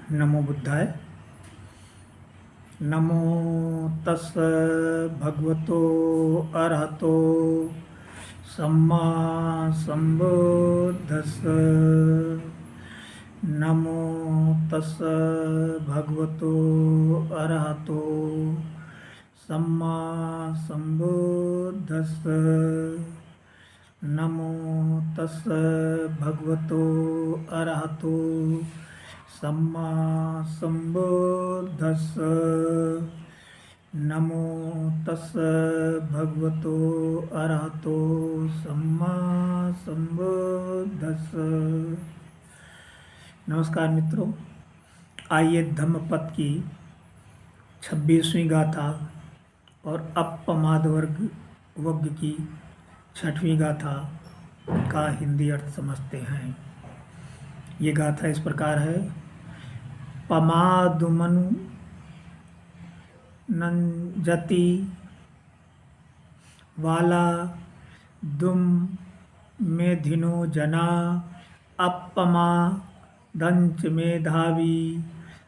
नमो बुद्धाय। नमो तस् भगवतो अरहतो सम्मा संबुद्धस्स। नमो तस् भगवतो अरहतो सम्मा संबुद्धस्स। नमो तस् भगवतो अरहतो सम्मा संबुद्धस्स। नमो तस् भगवतो अरहतो सम्मा संबुद्धस्स। नमस्कार मित्रों, आइए धम्मपद की 26वीं गाथा और अपमाद वर्ग की 6वीं गाथा का हिंदी अर्थ समझते हैं। ये गाथा इस प्रकार है। पमादुमनु नंजति वाला दुम मेधिनो जना अपमादंच मेधावी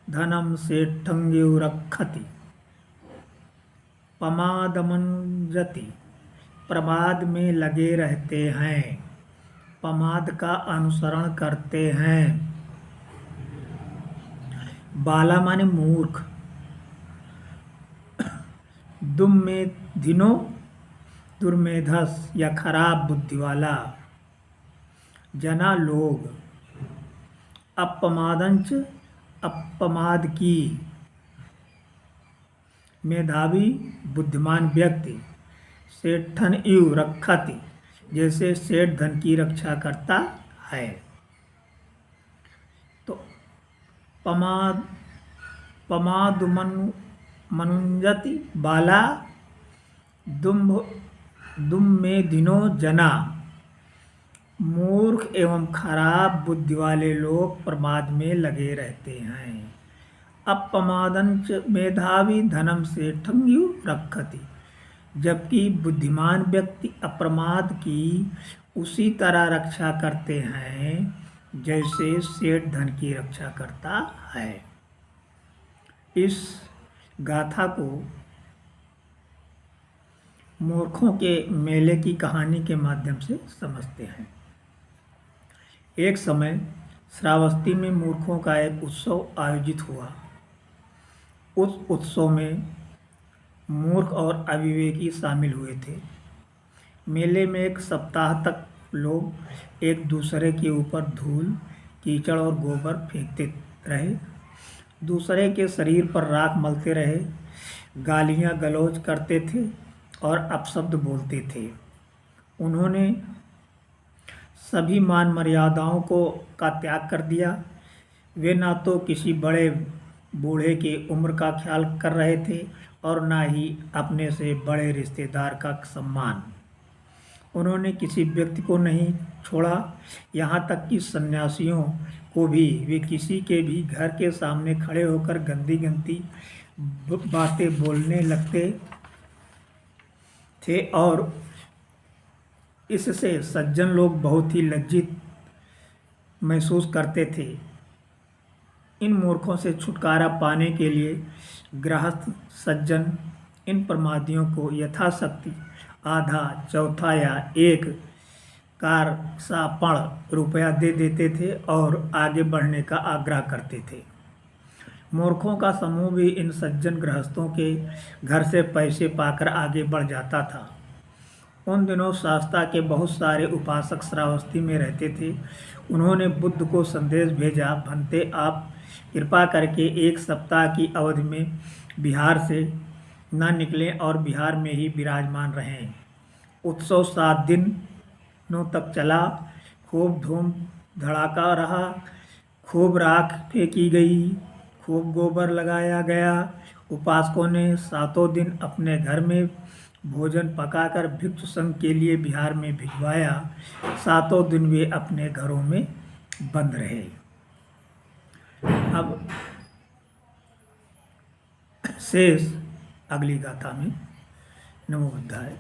धनम सेठंग्यो रक्षति। पमादमनुजति, प्रमाद में लगे रहते हैं, पमाद का अनुसरण करते हैं। बाला माने मूर्ख, दुर्मेधिनो दुर्मेधस या खराब बुद्धि वाला, जना लोग, अपमादंच अपमाद की, मेधावी बुद्धिमान व्यक्ति, सेठन इव रक्षति, जैसे सेठ धन की रक्षा करता है। तो पमादुमनुंजति बाला दुम्मेधिनो जना, मूर्ख एवं खराब बुद्धि वाले लोग प्रमाद में लगे रहते हैं। अपमादंच मेधावी धनम सेठंग्यु रक्षति, जबकि बुद्धिमान व्यक्ति अप्रमाद की उसी तरह रक्षा करते हैं जैसे सेठ धन की रक्षा करता है। इस गाथा को मूर्खों के मेले की कहानी के माध्यम से समझते हैं। एक समय श्रावस्ती में मूर्खों का एक उत्सव आयोजित हुआ। उस उत्सव में मूर्ख और अविवेकी शामिल हुए थे। मेले में एक सप्ताह तक लोग एक दूसरे के ऊपर धूल, कीचड़ और गोबर फेंकते रहे, दूसरे के शरीर पर राख मलते रहे, गालियां गलौज करते थे और अपशब्द बोलते थे। उन्होंने सभी मान मर्यादाओं का त्याग कर दिया। वे ना तो किसी बड़े बूढ़े की उम्र का ख्याल कर रहे थे और ना ही अपने से बड़े रिश्तेदार का सम्मान। उन्होंने किसी व्यक्ति को नहीं छोड़ा, यहाँ तक कि सन्यासियों को भी। वे किसी के भी घर के सामने खड़े होकर गंदी गंदी बातें बोलने लगते थे और इससे सज्जन लोग बहुत ही लज्जित महसूस करते थे। इन मूर्खों से छुटकारा पाने के लिए गृहस्थ सज्जन इन प्रमादियों को यथाशक्ति आधा, चौथा या एक कारसापण रुपया दे देते थे और आगे बढ़ने का आग्रह करते थे। मूर्खों का समूह भी इन सज्जन गृहस्थों के घर से पैसे पाकर आगे बढ़ जाता था। उन दिनों शास्ता के बहुत सारे उपासक श्रावस्ती में रहते थे। उन्होंने बुद्ध को संदेश भेजा, भंते आप कृपा करके एक सप्ताह की अवधि में बिहार से न निकलें और बिहार में ही विराजमान रहें। उत्सव 7 दिनों तक चला। खूब धूम धड़ाका रहा, खूब राख फेंकी गई, खूब गोबर लगाया गया। उपासकों ने 7 दिन अपने घर में भोजन पकाकर भिक्षु संघ के लिए बिहार में भिजवाया। 7 दिन वे अपने घरों में बंद रहे। अब शेष अगली गाथा में। नमो बुद्धाय।